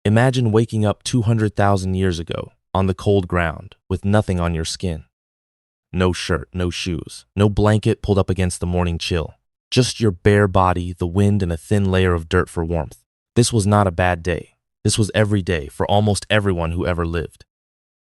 Imagine waking up 200,000 years ago on the cold ground with nothing on your skin. No shirt, no shoes, no blanket pulled up against the morning chill. Just your bare body, the wind, and a thin layer of dirt for warmth. This was not a bad day. This was every day for almost everyone who ever lived.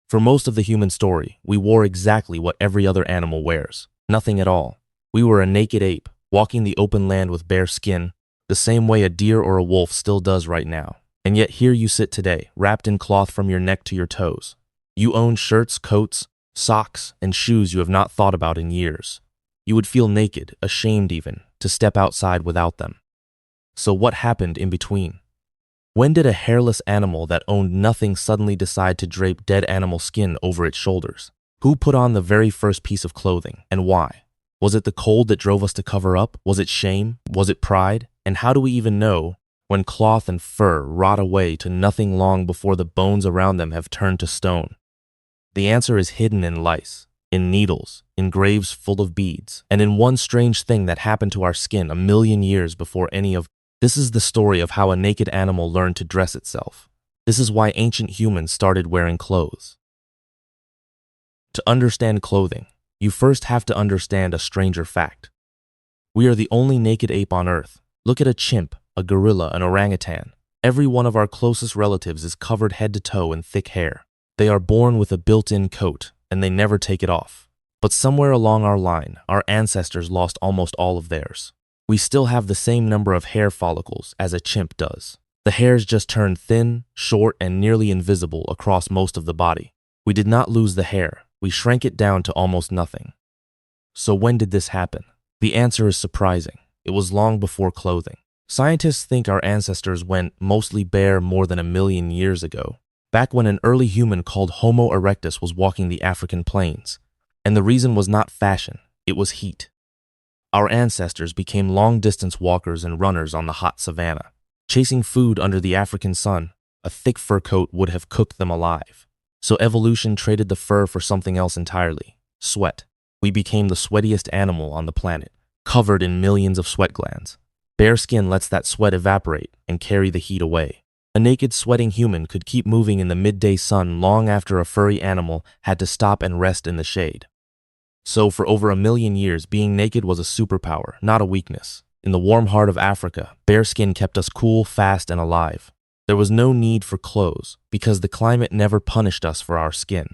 For most of the human story, we wore exactly what every other animal wears. Nothing at all. We were a naked ape, walking the open land with bare skin, the same way a deer or a wolf still does right now. And yet here you sit today, wrapped in cloth from your neck to your toes. You own shirts, coats, socks, and shoes you have not thought about in years. You would feel naked, ashamed even, to step outside without them. So what happened in between? When did a hairless animal that owned nothing suddenly decide to drape dead animal skin over its shoulders? Who put on the very first piece of clothing, and why? Was it the cold that drove us to cover up? Was it shame? Was it pride? And how do we even know when cloth and fur rot away to nothing long before the bones around them have turned to stone? The answer is hidden in lice, in needles, in graves full of beads, and in one strange thing that happened to our skin a million years before any of. This is the story of how a naked animal learned to dress itself. This is why ancient humans started wearing clothes. To understand clothing, you first have to understand a stranger fact. We are the only naked ape on Earth. Look at a chimp, a gorilla, an orangutan. Every one of our closest relatives is covered head to toe in thick hair. They are born with a built-in coat, and they never take it off. But somewhere along our line, our ancestors lost almost all of theirs. We still have the same number of hair follicles as a chimp does. The hairs just turned thin, short, and nearly invisible across most of the body. We did not lose the hair. We shrank it down to almost nothing. So when did this happen? The answer is surprising. It was long before clothing. Scientists think our ancestors went mostly bare more than 1,000,000 years ago, back when an early human called Homo erectus was walking the African plains. And the reason was not fashion, it was heat. Our ancestors became long-distance walkers and runners on the hot savanna. Chasing food under the African sun, a thick fur coat would have cooked them alive. So evolution traded the fur for something else entirely: sweat. We became the sweatiest animal on the planet, covered in millions of sweat glands. Bare skin lets that sweat evaporate and carry the heat away. A naked, sweating human could keep moving in the midday sun long after a furry animal had to stop and rest in the shade. So for over 1,000,000 years, being naked was a superpower, not a weakness. In the warm heart of Africa, bare skin kept us cool, fast, and alive. There was no need for clothes because the climate never punished us for our skin.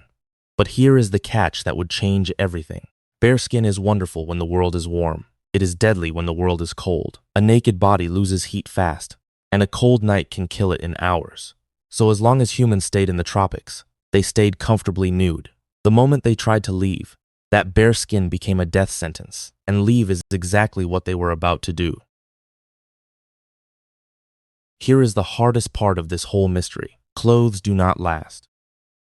But here is the catch that would change everything. Bare skin is wonderful when the world is warm. It is deadly when the world is cold. A naked body loses heat fast, and a cold night can kill it in hours. So as long as humans stayed in the tropics, they stayed comfortably nude. The moment they tried to leave, that bare skin became a death sentence, and leave is exactly what they were about to do. Here is the hardest part of this whole mystery. Clothes do not last.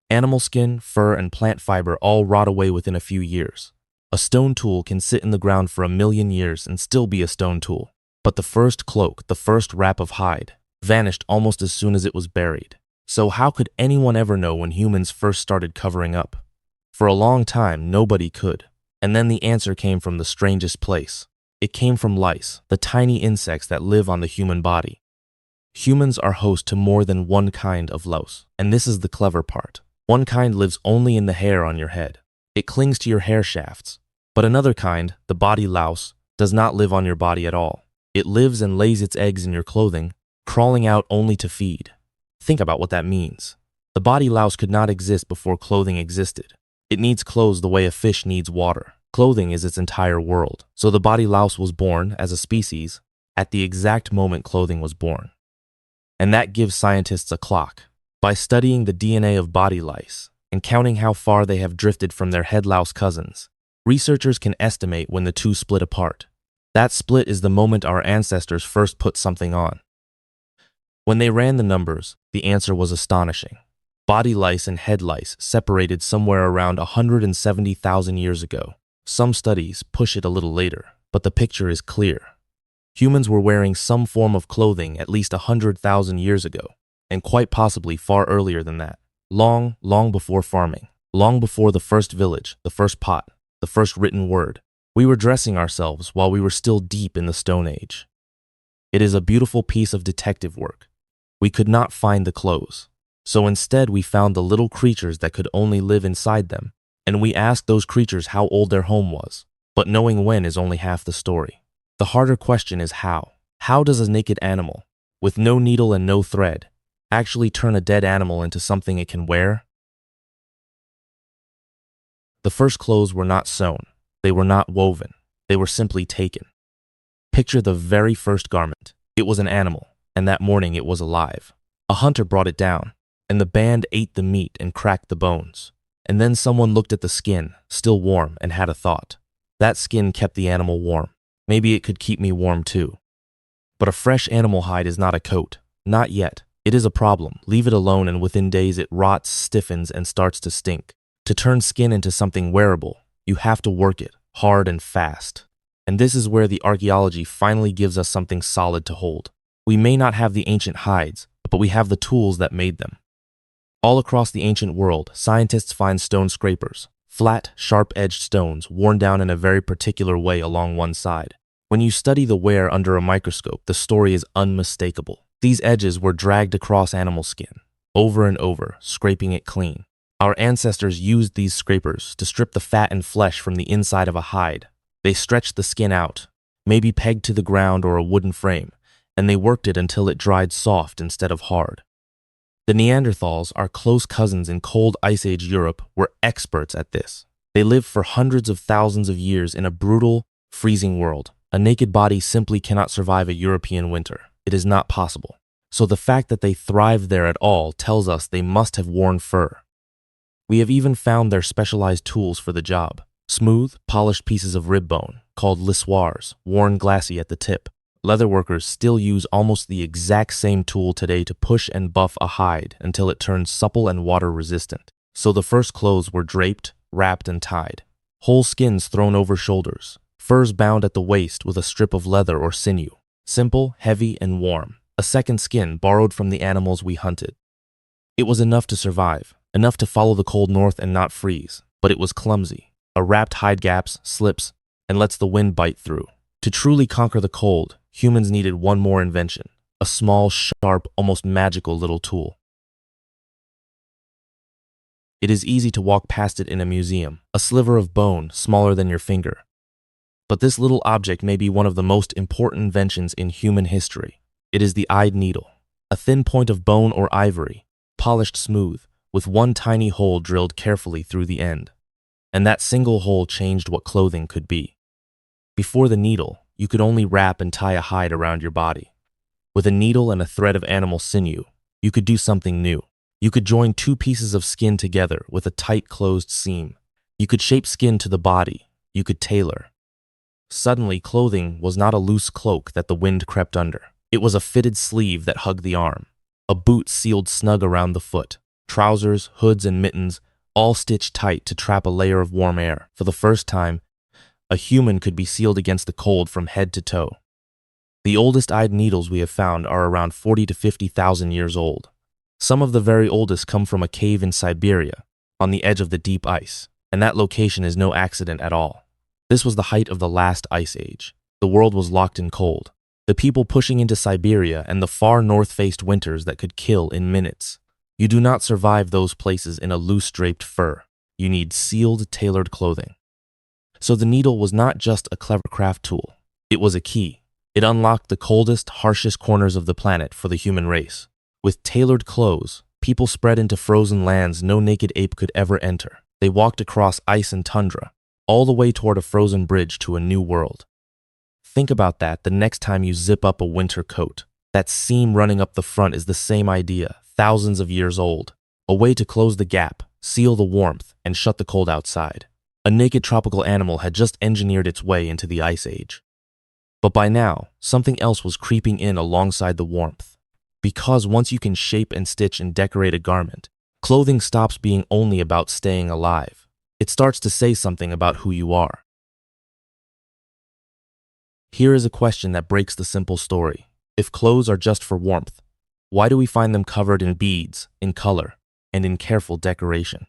Animal skin, fur, and plant fiber all rot away within a few years. A stone tool can sit in the ground for 1,000,000 years and still be a stone tool. But the first cloak, the first wrap of hide, vanished almost as soon as it was buried. So how could anyone ever know when humans first started covering up? For a long time, nobody could. And then the answer came from the strangest place. It came from lice, the tiny insects that live on the human body. Humans are host to more than one kind of louse, and this is the clever part. One kind lives only in the hair on your head. It clings to your hair shafts. But another kind, the body louse, does not live on your body at all. It lives and lays its eggs in your clothing, crawling out only to feed. Think about what that means. The body louse could not exist before clothing existed. It needs clothes the way a fish needs water. Clothing is its entire world. So the body louse was born, as a species, at the exact moment clothing was born. And that gives scientists a clock. By studying the DNA of body lice and counting how far they have drifted from their head louse cousins, researchers can estimate when the two split apart. That split is the moment our ancestors first put something on. When they ran the numbers, the answer was astonishing. Body lice and head lice separated somewhere around 170,000 years ago. Some studies push it a little later, but the picture is clear. Humans were wearing some form of clothing at least 100,000 years ago, and quite possibly far earlier than that. Long, long before farming, long before the first village, the first pot, the first written word. We were dressing ourselves while we were still deep in the Stone Age. It is a beautiful piece of detective work. We could not find the clothes. So instead, we found the little creatures that could only live inside them, and we asked those creatures how old their home was. But knowing when is only half the story. The harder question is how. How does a naked animal, with no needle and no thread, actually turn a dead animal into something it can wear? The first clothes were not sewn. They were not woven. They were simply taken. Picture the very first garment. It was an animal, and that morning it was alive. A hunter brought it down, and the band ate the meat and cracked the bones. And then someone looked at the skin, still warm, and had a thought. That skin kept the animal warm. Maybe it could keep me warm too. But a fresh animal hide is not a coat. Not yet. It is a problem. Leave it alone and within days it rots, stiffens, and starts to stink. To turn skin into something wearable, you have to work it, hard and fast. And this is where the archaeology finally gives us something solid to hold. We may not have the ancient hides, but we have the tools that made them. All across the ancient world, scientists find stone scrapers, flat, sharp-edged stones worn down in a very particular way along one side. When you study the wear under a microscope, the story is unmistakable. These edges were dragged across animal skin, over and over, scraping it clean. Our ancestors used these scrapers to strip the fat and flesh from the inside of a hide. They stretched the skin out, maybe pegged to the ground or a wooden frame, and they worked it until it dried soft instead of hard. The Neanderthals, our close cousins in cold Ice Age Europe, were experts at this. They lived for hundreds of thousands of years in a brutal, freezing world. A naked body simply cannot survive a European winter. It is not possible. So the fact that they thrived there at all tells us they must have worn fur. We have even found their specialized tools for the job. Smooth, polished pieces of rib bone, called lissoirs, worn glassy at the tip. Leatherworkers still use almost the exact same tool today to push and buff a hide until it turns supple and water-resistant. So the first clothes were draped, wrapped, and tied. Whole skins thrown over shoulders, furs bound at the waist with a strip of leather or sinew. Simple, heavy, and warm. A second skin borrowed from the animals we hunted. It was enough to survive, enough to follow the cold north and not freeze, but it was clumsy. A wrapped hide gaps, slips, and lets the wind bite through. To truly conquer the cold, humans needed one more invention, a small, sharp, almost magical little tool. It is easy to walk past it in a museum, a sliver of bone smaller than your finger. But this little object may be one of the most important inventions in human history. It is the eyed needle, a thin point of bone or ivory, polished smooth, with one tiny hole drilled carefully through the end. And that single hole changed what clothing could be. Before the needle, you could only wrap and tie a hide around your body. With a needle and a thread of animal sinew, you could do something new. You could join two pieces of skin together with a tight closed seam. You could shape skin to the body. You could tailor. Suddenly, clothing was not a loose cloak that the wind crept under. It was a fitted sleeve that hugged the arm, a boot sealed snug around the foot, trousers, hoods, and mittens, all stitched tight to trap a layer of warm air. For the first time, a human could be sealed against the cold from head to toe. The oldest eyed needles we have found are around 40 to 50,000 years old. Some of the very oldest come from a cave in Siberia, on the edge of the deep ice, and that location is no accident at all. This was the height of the last ice age. The world was locked in cold. The people pushing into Siberia and the far north-faced winters that could kill in minutes. You do not survive those places in a loose draped fur. You need sealed, tailored clothing. So the needle was not just a clever craft tool. It was a key. It unlocked the coldest, harshest corners of the planet for the human race. With tailored clothes, people spread into frozen lands no naked ape could ever enter. They walked across ice and tundra, all the way toward a frozen bridge to a new world. Think about that the next time you zip up a winter coat. That seam running up the front is the same idea, thousands of years old. A way to close the gap, seal the warmth, and shut the cold outside. A naked tropical animal had just engineered its way into the Ice Age. But by now, something else was creeping in alongside the warmth. Because once you can shape and stitch and decorate a garment, clothing stops being only about staying alive. It starts to say something about who you are. Here is a question that breaks the simple story. If clothes are just for warmth, why do we find them covered in beads, in color, and in careful decoration?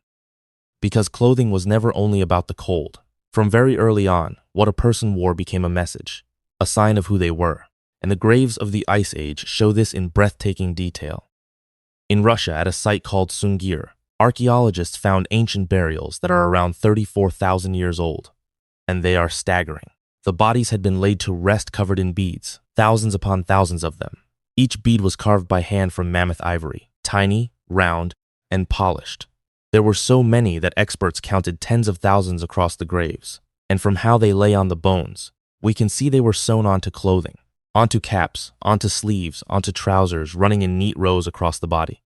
Because clothing was never only about the cold. From very early on, what a person wore became a message, a sign of who they were. and the graves of the Ice Age show this in breathtaking detail. In Russia, at a site called Sungir, archaeologists found ancient burials that are around 34,000 years old, and they are staggering. The bodies had been laid to rest covered in beads, thousands upon thousands of them. Each bead was carved by hand from mammoth ivory, tiny, round, and polished. There were so many that experts counted tens of thousands across the graves, and from how they lay on the bones, we can see they were sewn onto clothing, onto caps, onto sleeves, onto trousers, running in neat rows across the body.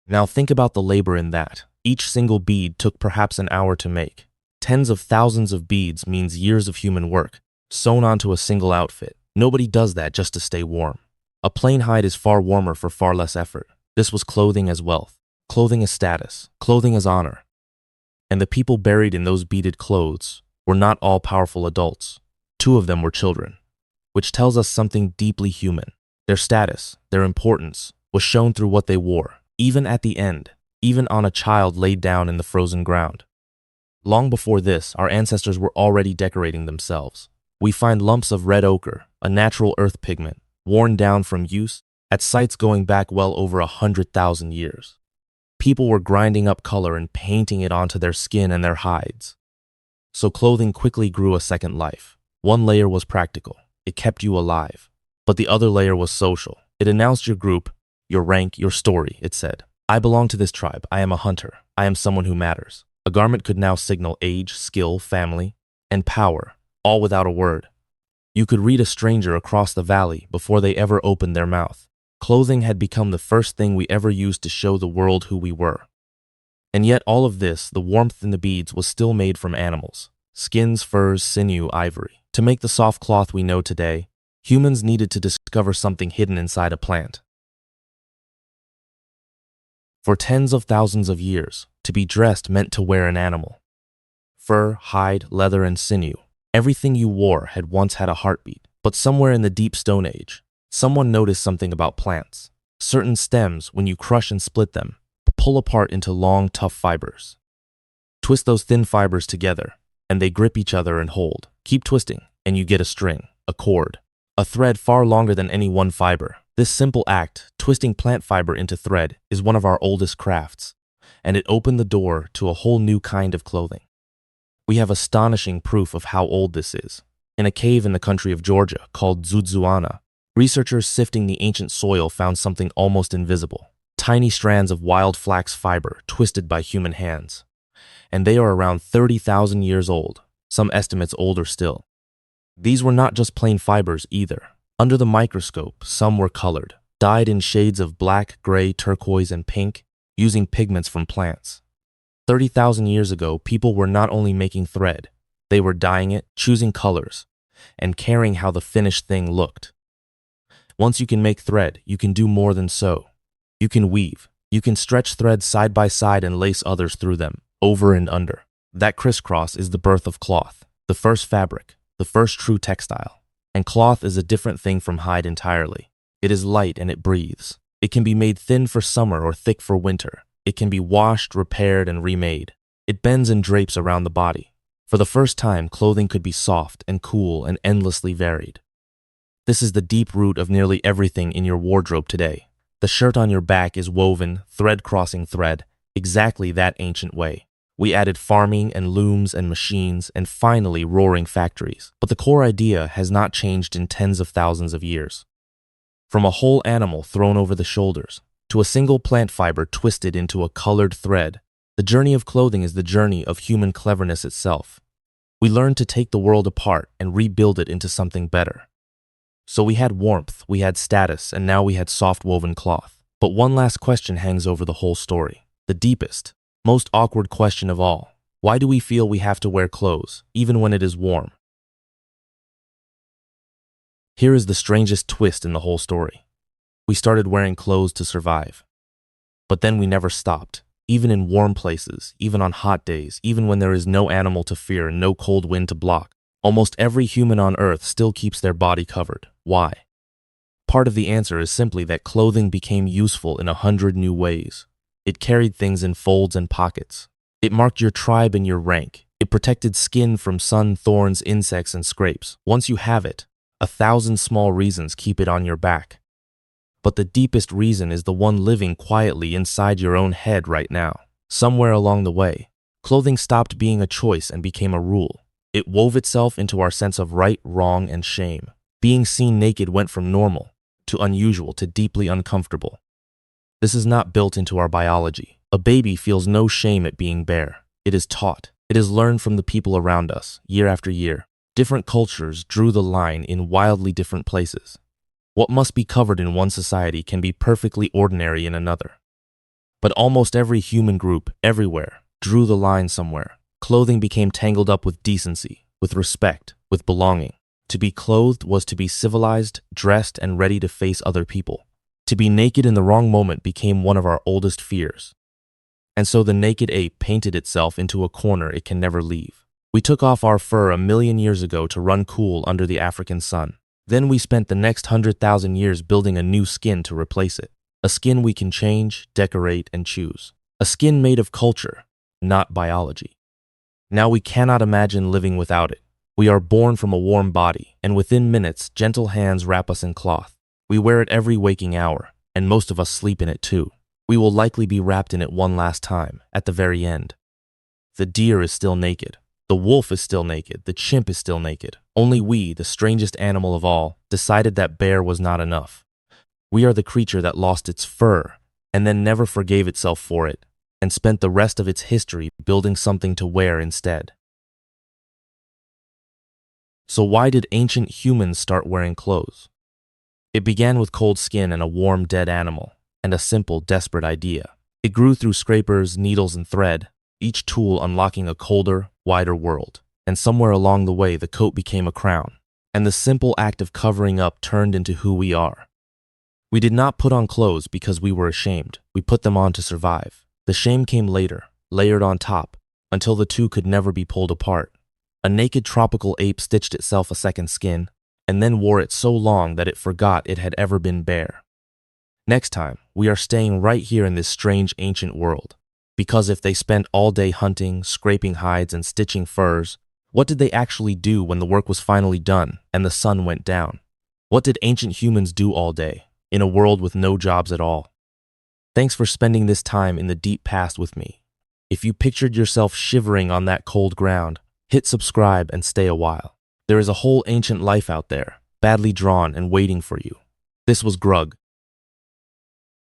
Now think about the labor in that. Each single bead took perhaps an hour to make. Tens of thousands of beads means years of human work, sewn onto a single outfit. Nobody does that just to stay warm. A plain hide is far warmer for far less effort. This was clothing as wealth, clothing as status, clothing as honor. And the people buried in those beaded clothes were not all powerful adults. 2 of them were children, which tells us something deeply human. Their status, their importance, was shown through what they wore, even at the end, even on a child laid down in the frozen ground. Long before this, our ancestors were already decorating themselves. We find lumps of red ochre, a natural earth pigment, worn down from use, at sites going back well over 100,000 years. People were grinding up color and painting it onto their skin and their hides. So clothing quickly grew a second life. One layer was practical. It kept you alive. But the other layer was social. It announced your group, your rank, your story, it said. I belong to this tribe. I am a hunter. I am someone who matters. A garment could now signal age, skill, family, and power, all without a word. You could read a stranger across the valley before they ever opened their mouth. Clothing had become the first thing we ever used to show the world who we were. And yet all of this, the warmth in the beads, was still made from animals. Skins, furs, sinew, ivory. To make the soft cloth we know today, humans needed to discover something hidden inside a plant. For tens of thousands of years, to be dressed meant to wear an animal. Fur, hide, leather, and sinew. Everything you wore had once had a heartbeat. But somewhere in the deep Stone Age, someone noticed something about plants. Certain stems, when you crush and split them, pull apart into long, tough fibers. Twist those thin fibers together, and they grip each other and hold. Keep twisting, and you get a string, a cord, a thread far longer than any one fiber. This simple act, twisting plant fiber into thread, is one of our oldest crafts, and it opened the door to a whole new kind of clothing. We have astonishing proof of how old this is. In a cave in the country of Georgia called Zudzuana, researchers sifting the ancient soil found something almost invisible. Tiny strands of wild flax fiber twisted by human hands. And they are around 30,000 years old, some estimates older still. These were not just plain fibers either. Under the microscope, some were colored, dyed in shades of black, gray, turquoise, and pink, using pigments from plants. 30,000 years ago, people were not only making thread, they were dyeing it, choosing colors, and caring how the finished thing looked. Once you can make thread, you can do more than sew. You can weave. You can stretch threads side by side and lace others through them, over and under. That crisscross is the birth of cloth, the first fabric, the first true textile. And cloth is a different thing from hide entirely. It is light and it breathes. It can be made thin for summer or thick for winter. It can be washed, repaired, and remade. It bends and drapes around the body. For the first time, clothing could be soft and cool and endlessly varied. This is the deep root of nearly everything in your wardrobe today. The shirt on your back is woven, thread crossing thread, exactly that ancient way. We added farming and looms and machines and finally roaring factories. But the core idea has not changed in tens of thousands of years. From a whole animal thrown over the shoulders to a single plant fiber twisted into a colored thread, the journey of clothing is the journey of human cleverness itself. We learned to take the world apart and rebuild it into something better. So we had warmth, we had status, and now we had soft woven cloth. But one last question hangs over the whole story. The deepest, most awkward question of all. Why do we feel we have to wear clothes, even when it is warm? Here is the strangest twist in the whole story. We started wearing clothes to survive. But then we never stopped. Even in warm places, even on hot days, even when there is no animal to fear and no cold wind to block, almost every human on Earth still keeps their body covered. Why? Part of the answer is simply that clothing became useful in 100 new ways. It carried things in folds and pockets. It marked your tribe and your rank. It protected skin from sun, thorns, insects, and scrapes. Once you have it, 1,000 small reasons keep it on your back. But the deepest reason is the one living quietly inside your own head right now. Somewhere along the way, clothing stopped being a choice and became a rule. It wove itself into our sense of right, wrong, and shame. Being seen naked went from normal to unusual to deeply uncomfortable. This is not built into our biology. A baby feels no shame at being bare. It is taught. It is learned from the people around us, year after year. Different cultures drew the line in wildly different places. What must be covered in one society can be perfectly ordinary in another. But almost every human group, everywhere, drew the line somewhere. Clothing became tangled up with decency, with respect, with belonging. To be clothed was to be civilized, dressed, and ready to face other people. To be naked in the wrong moment became one of our oldest fears. And so the naked ape painted itself into a corner it can never leave. We took off our fur 1,000,000 years ago to run cool under the African sun. Then we spent the next 100,000 years building a new skin to replace it. A skin we can change, decorate, and choose. A skin made of culture, not biology. Now we cannot imagine living without it. We are born from a warm body, and within minutes, gentle hands wrap us in cloth. We wear it every waking hour, and most of us sleep in it too. We will likely be wrapped in it one last time, at the very end. The deer is still naked. The wolf is still naked. The chimp is still naked. Only we, the strangest animal of all, decided that bare was not enough. We are the creature that lost its fur, and then never forgave itself for it, and spent the rest of its history building something to wear instead. So why did ancient humans start wearing clothes? It began with cold skin and a warm, dead animal, and a simple, desperate idea. It grew through scrapers, needles, and thread, each tool unlocking a colder, wider world. And somewhere along the way, the coat became a crown, and the simple act of covering up turned into who we are. We did not put on clothes because we were ashamed. We put them on to survive. The shame came later, layered on top, until the two could never be pulled apart. A naked tropical ape stitched itself a second skin, and then wore it so long that it forgot it had ever been bare. Next time, we are staying right here in this strange ancient world. Because if they spent all day hunting, scraping hides, and stitching furs, what did they actually do when the work was finally done and the sun went down? What did ancient humans do all day, in a world with no jobs at all? Thanks for spending this time in the deep past with me. If you pictured yourself shivering on that cold ground, hit subscribe and stay a while. There is a whole ancient life out there, badly drawn and waiting for you. This was Grug.